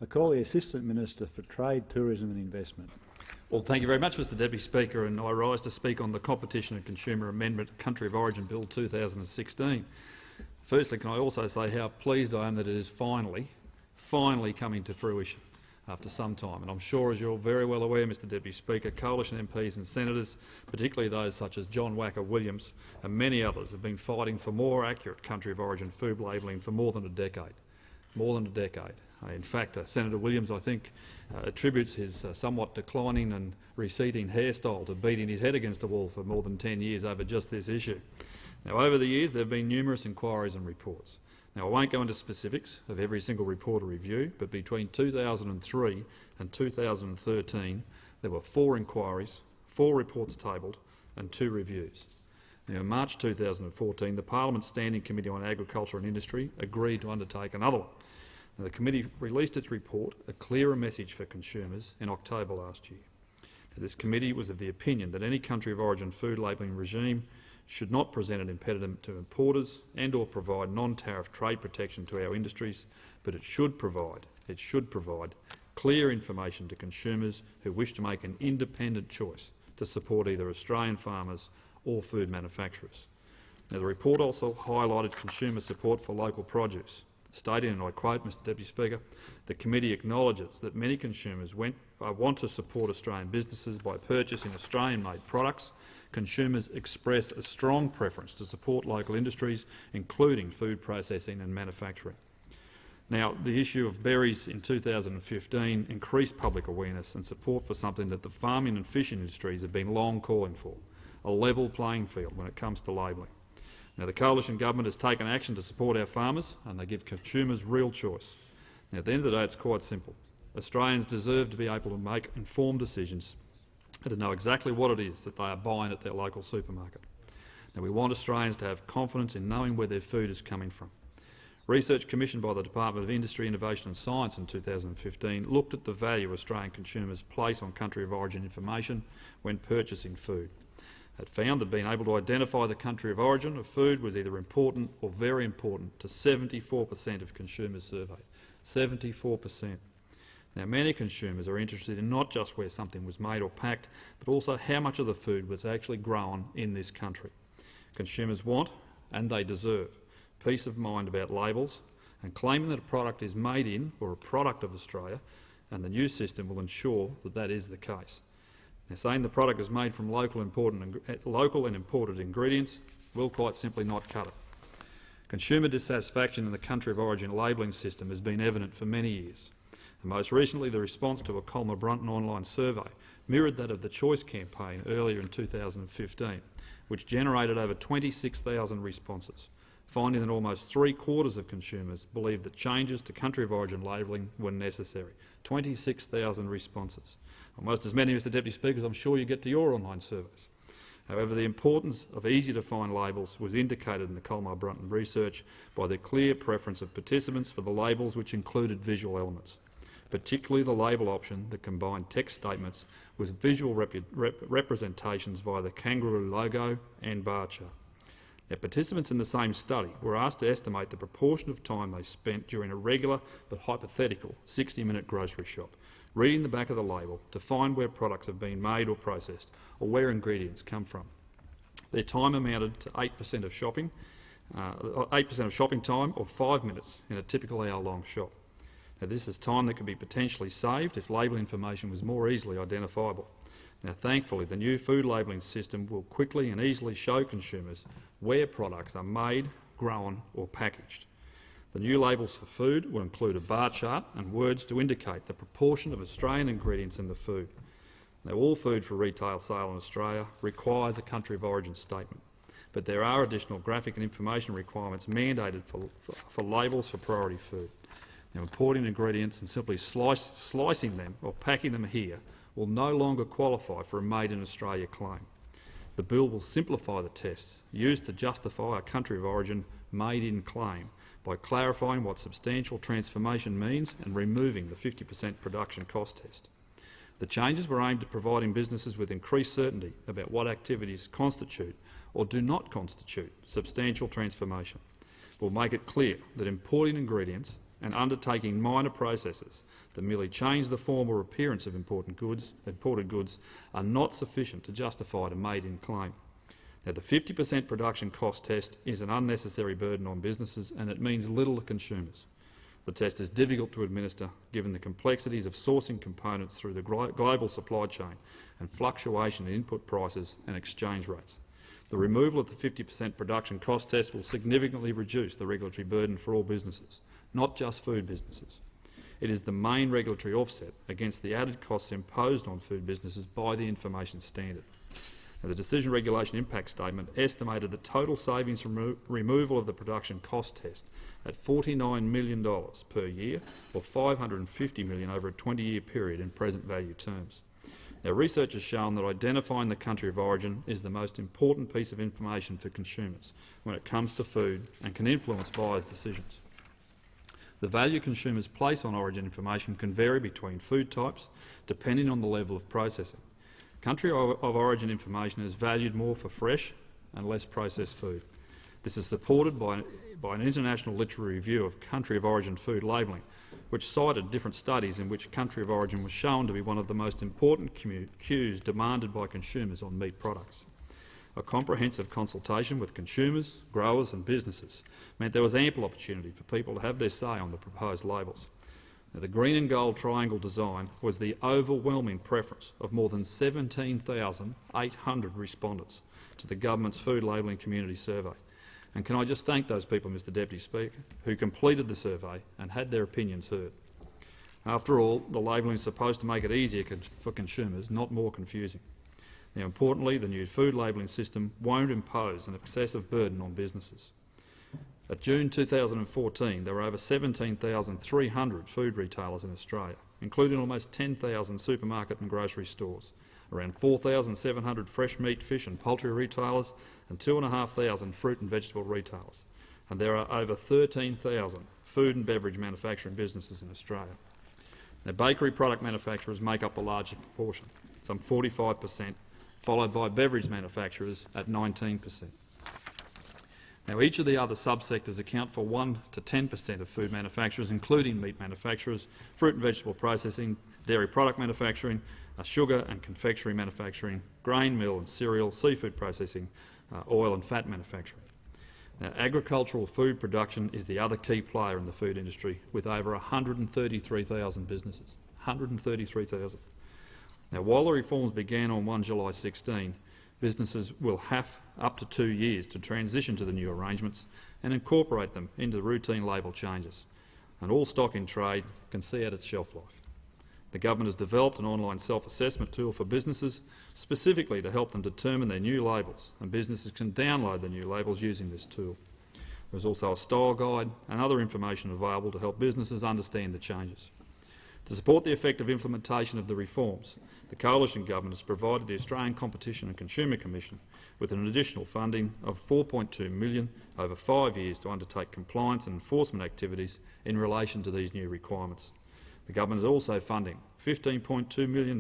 I call the Assistant Minister for Trade, Tourism and Investment. Well, thank you very much, Mr Deputy Speaker, and I rise to speak on the Competition and Consumer Amendment Country of Origin Bill 2016. Firstly, can I also say how pleased I am that it is finally coming to fruition after some time. And I'm sure, as you're very well aware, Mr Deputy Speaker, Coalition MPs and Senators, particularly those such as John Wacker-Williams and many others, have been fighting for more accurate country of origin food labelling for more than a decade. In fact, Senator Williams, I think, attributes his somewhat declining and receding hairstyle to beating his head against a wall for more than 10 years over just this issue. Now, over the years, there have been numerous inquiries and reports. Now, I won't go into specifics of every single report or review, but between 2003 and 2013, there were 4 inquiries, 4 reports tabled and 2 reviews. Now, in March 2014, the Parliament's Standing Committee on Agriculture and Industry agreed to undertake another one. Now, the committee released its report, A Clearer Message for Consumers, in October last year. Now, this committee was of the opinion that any country of origin food labelling regime should not present an impediment to importers and or provide non-tariff trade protection to our industries, but it should provide clear information to consumers who wish to make an independent choice to support either Australian farmers or food manufacturers. Now, the report also highlighted consumer support for local produce, stating, and I quote, Mr Deputy Speaker, the committee acknowledges that many consumers want to support Australian businesses by purchasing Australian-made products. Consumers express a strong preference to support local industries, including food processing and manufacturing. Now, the issue of berries in 2015 increased public awareness and support for something that the farming and fishing industries have been long calling for, a level playing field when it comes to labelling. Now, the Coalition Government has taken action to support our farmers, and they give consumers real choice. Now, at the end of the day, it's quite simple. Australians deserve to be able to make informed decisions and to know exactly what it is that they are buying at their local supermarket. Now, we want Australians to have confidence in knowing where their food is coming from. Research commissioned by the Department of Industry, Innovation and Science in 2015 looked at the value Australian consumers place on country of origin information when purchasing food. It found that being able to identify the country of origin of food was either important or very important to 74% of consumers surveyed. 74%. Now, many consumers are interested in not just where something was made or packed, but also how much of the food was actually grown in this country. Consumers want, and they deserve, peace of mind about labels, and claiming that a product is made in or a product of Australia, and the new system will ensure that that is the case. Now, saying the product is made from local and imported ingredients will quite simply not cut it. Consumer dissatisfaction in the country of origin labelling system has been evident for many years. And most recently, the response to a Colma Brunton online survey mirrored that of the Choice campaign earlier in 2015, which generated over 26,000 responses, finding that almost 3/4 of consumers believed that changes to country of origin labelling were necessary. 26,000 responses. Almost as many, Mr Deputy Speaker, as I'm sure you get to your online surveys. However, the importance of easy-to-find labels was indicated in the Colma Brunton research by the clear preference of participants for the labels which included visual elements, particularly the label option that combined text statements with visual representations via the kangaroo logo and bar chart. Now, participants in the same study were asked to estimate the proportion of time they spent during a regular but hypothetical 60-minute grocery shop, reading the back of the label to find where products have been made or processed or where ingredients come from. Their time amounted to 8% of shopping time, or 5 minutes in a typical hour-long shop. Now, this is time that could be potentially saved if label information was more easily identifiable. Now, thankfully, the new food labelling system will quickly and easily show consumers where products are made, grown or packaged. The new labels for food will include a bar chart and words to indicate the proportion of Australian ingredients in the food. Now, all food for retail sale in Australia requires a country of origin statement, but there are additional graphic and information requirements mandated for labels for priority food. Now, importing ingredients and simply slicing them or packing them here will no longer qualify for a Made in Australia claim. The bill will simplify the tests used to justify a country of origin made in claim by clarifying what substantial transformation means and removing the 50% production cost test. The changes were aimed at providing businesses with increased certainty about what activities constitute or do not constitute substantial transformation. Will make it clear that importing ingredients and undertaking minor processes that merely change the form or appearance of imported goods are not sufficient to justify a made-in claim. Now, the 50% production cost test is an unnecessary burden on businesses and it means little to consumers. The test is difficult to administer given the complexities of sourcing components through the global supply chain and fluctuation in input prices and exchange rates. The removal of the 50% production cost test will significantly reduce the regulatory burden for all businesses, not just food businesses. It is the main regulatory offset against the added costs imposed on food businesses by the information standard. Now, the Decision Regulation Impact Statement estimated the total savings from removal of the production cost test at $49 million per year, or $550 million over a 20-year period in present value terms. Now, research has shown that identifying the country of origin is the most important piece of information for consumers when it comes to food and can influence buyers' decisions. The value consumers place on origin information can vary between food types depending on the level of processing. Country of origin information is valued more for fresh and less processed food. This is supported by an international literary review of country of origin food labelling, which cited different studies in which country of origin was shown to be one of the most important cues demanded by consumers on meat products. A comprehensive consultation with consumers, growers and businesses meant there was ample opportunity for people to have their say on the proposed labels. Now, the green and gold triangle design was the overwhelming preference of more than 17,800 respondents to the government's food labelling community survey. And can I just thank those people, Mr Deputy Speaker, who completed the survey and had their opinions heard. After all, the labelling is supposed to make it easier for consumers, not more confusing. Now, importantly, the new food labelling system won't impose an excessive burden on businesses. At June 2014, there were over 17,300 food retailers in Australia, including almost 10,000 supermarket and grocery stores, around 4,700 fresh meat, fish and poultry retailers and 2,500 fruit and vegetable retailers. And there are over 13,000 food and beverage manufacturing businesses in Australia. Now, bakery product manufacturers make up the largest proportion, some 45%, followed by beverage manufacturers at 19%. Now, each of the other subsectors account for 1 to 10% of food manufacturers, including meat manufacturers, fruit and vegetable processing, dairy product manufacturing, sugar and confectionery manufacturing, grain mill and cereal, seafood processing, oil and fat manufacturing. Now, agricultural food production is the other key player in the food industry, with over 133,000 businesses. 133,000. Now, while the reforms began on 1 July 16, businesses will have up to 2 years to transition to the new arrangements and incorporate them into routine label changes, and all stock in trade can see out its shelf life. The government has developed an online self-assessment tool for businesses specifically to help them determine their new labels, and businesses can download the new labels using this tool. There's also a style guide and other information available to help businesses understand the changes. To support the effective implementation of the reforms, the Coalition Government has provided the Australian Competition and Consumer Commission with an additional funding of $4.2 million over 5 years to undertake compliance and enforcement activities in relation to these new requirements. The government is also funding $15.2 million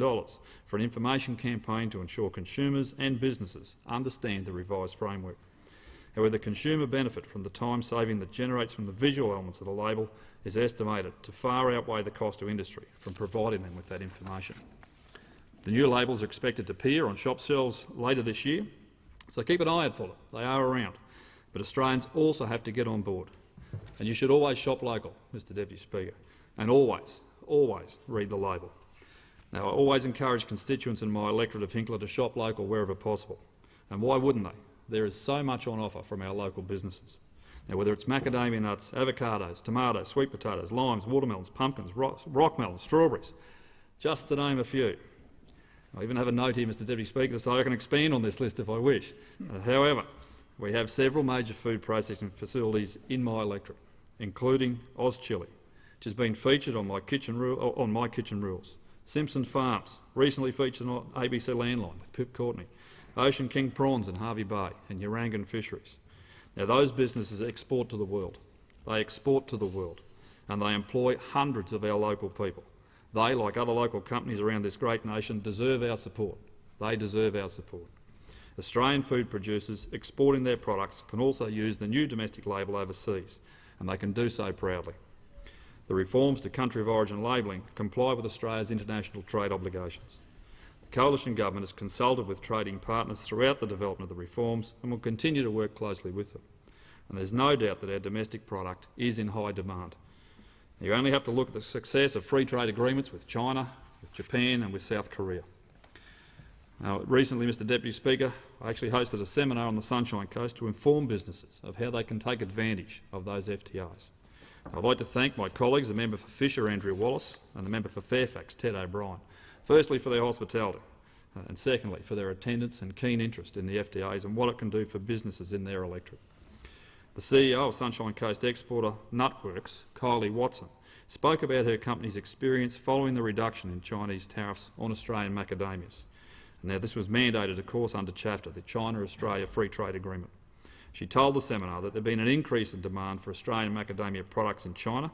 for an information campaign to ensure consumers and businesses understand the revised framework. However, the consumer benefit from the time saving that generates from the visual elements of the label is estimated to far outweigh the cost to industry from providing them with that information. The new labels are expected to appear on shop shelves later this year, so keep an eye out for them. They are around. But Australians also have to get on board. And you should always shop local, Mr Deputy Speaker, and always read the label. Now, I always encourage constituents in my electorate of Hinkler to shop local wherever possible. And why wouldn't they? There is so much on offer from our local businesses. Now, whether it's macadamia nuts, avocados, tomatoes, sweet potatoes, limes, watermelons, pumpkins, rock melons, strawberries, just to name a few. I even have a note here, Mr Deputy Speaker, so I can expand on this list if I wish. However, we have several major food processing facilities in my electorate, including Auschili, which has been featured on My Kitchen Rules, Simpson Farms, recently featured on ABC Landline with Pip Courtney, Ocean King Prawns in Harvey Bay, and Urangan Fisheries. Now, those businesses export to the world. They export to the world, and they employ hundreds of our local people. They, like other local companies around this great nation, deserve our support. They deserve our support. Australian food producers exporting their products can also use the new domestic label overseas, and they can do so proudly. The reforms to country of origin labelling comply with Australia's international trade obligations. The Coalition Government has consulted with trading partners throughout the development of the reforms and will continue to work closely with them. And there's no doubt that our domestic product is in high demand. You only have to look at the success of free trade agreements with China, with Japan and with South Korea. Now, recently, Mr Deputy Speaker, I actually hosted a seminar on the Sunshine Coast to inform businesses of how they can take advantage of those FTAs. I'd like to thank my colleagues, the member for Fisher, Andrew Wallace, and the member for Fairfax, Ted O'Brien, firstly for their hospitality and secondly for their attendance and keen interest in the FTAs and what it can do for businesses in their electorate. The CEO of Sunshine Coast exporter Nutworks, Kylie Watson, spoke about her company's experience following the reduction in Chinese tariffs on Australian macadamias. Now, this was mandated, of course, under CHAFTA, the China-Australia Free Trade Agreement. She told the seminar that there had been an increase in demand for Australian macadamia products in China.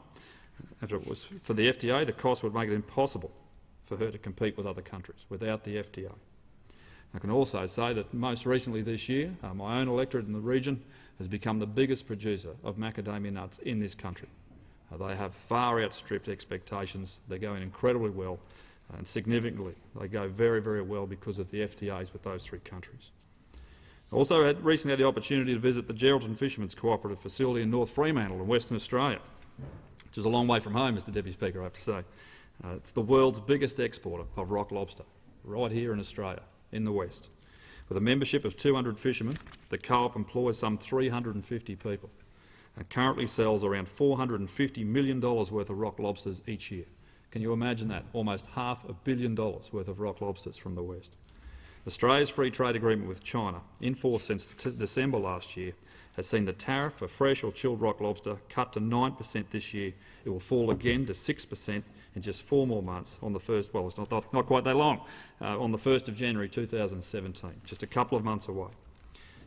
If it was for the FTA, the cost would make it impossible for her to compete with other countries without the FTA. I can also say that most recently this year, my own electorate in the region has become the biggest producer of macadamia nuts in this country. They have far outstripped expectations. They're going incredibly well. And significantly, they go very, very well because of the FTAs with those three countries. I also recently had the opportunity to visit the Geraldton Fishermen's Cooperative Facility in North Fremantle in Western Australia, which is a long way from home, Mr Deputy Speaker, I have to say. It's the world's biggest exporter of rock lobster, right here in Australia, in the West. With a membership of 200 fishermen, the co-op employs some 350 people and currently sells around $450 million worth of rock lobsters each year. Can you imagine that? Almost $500 million worth of rock lobsters from the West. Australia's free trade agreement with China, in force since December last year, has seen the tariff for fresh or chilled rock lobster cut to 9% this year. It will fall again to 6% in just 4 more months on the first, well, it's not quite that long, on the 1st of January 2017, just a couple of months away.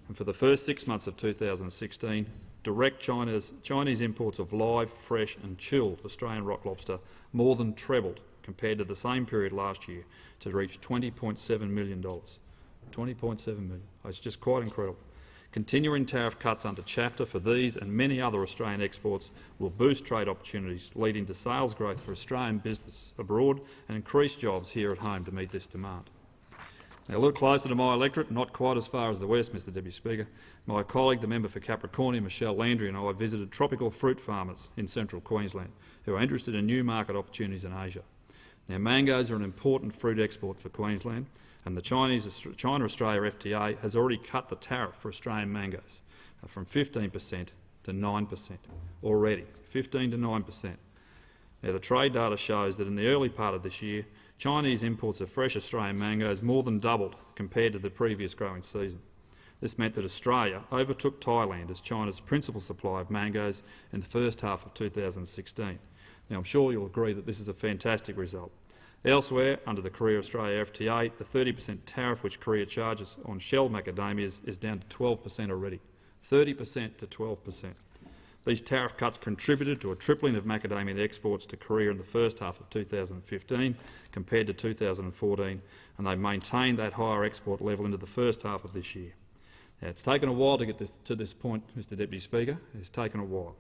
And for the first 6 months of 2016, direct Chinese imports of live, fresh and chilled Australian rock lobster more than trebled compared to the same period last year to reach $20.7 million. $20.7 million. It's just quite incredible. Continuing tariff cuts under CHAFTA for these and many other Australian exports will boost trade opportunities, leading to sales growth for Australian business abroad and increase jobs here at home to meet this demand. Now, a little closer to my electorate, not quite as far as the West, Mr Deputy Speaker, my colleague, the member for Capricornia, Michelle Landry, and I visited tropical fruit farmers in central Queensland who are interested in new market opportunities in Asia. Now, mangoes are an important fruit export for Queensland, and the China-Australia FTA has already cut the tariff for Australian mangoes from 15% to 9% already, 15 to 9%. Now, the trade data shows that in the early part of this year, Chinese imports of fresh Australian mangoes more than doubled compared to the previous growing season. This meant that Australia overtook Thailand as China's principal supplier of mangoes in the first half of 2016. Now, I'm sure you'll agree that this is a fantastic result. Elsewhere, under the Korea-Australia FTA, the 30% tariff which Korea charges on shelled macadamias is down to 12% already. 30% to 12%. These tariff cuts contributed to a tripling of macadamia exports to Korea in the first half of 2015 compared to 2014, and they maintained that higher export level into the first half of this year. Now, it's taken a while to get to this point, Mr Deputy Speaker. It's taken a while.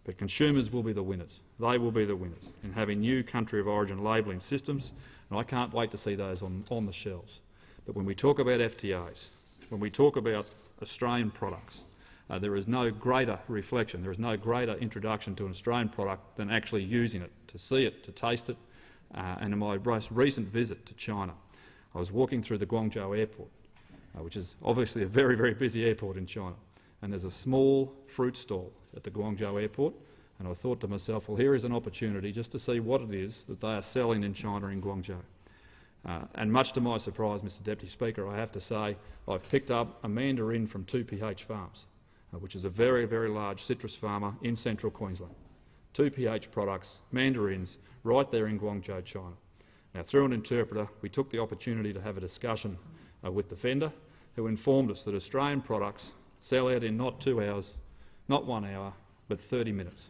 But consumers will be the winners. They will be the winners in having new country of origin labelling systems, and I can't wait to see those on the shelves. But when we talk about FTAs, when we talk about Australian products, there is no greater reflection, there is no greater introduction to an Australian product than actually using it, to see it, to taste it. And in my most recent visit to China, I was walking through the Guangzhou airport, which is obviously a very, very busy airport in China, and there's a small fruit stall at the Guangzhou airport, and I thought to myself, well, here is an opportunity just to see what it is that they are selling in China in Guangzhou. And much to my surprise, Mr Deputy Speaker, I have to say I've picked up a mandarin from 2PH Farms, which is a very, very large citrus farmer in central Queensland. 2PH products, mandarins, right there in Guangzhou, China. Now, through an interpreter, we took the opportunity to have a discussion with the vendor, who informed us that Australian products sell out in not 2 hours, not 1 hour, but 30 minutes.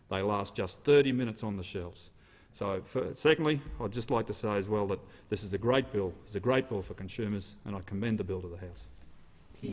They last just 30 minutes on the shelves. So, secondly, I'd just like to say as well that this is a great bill. It's a great bill for consumers, and I commend the bill to the House.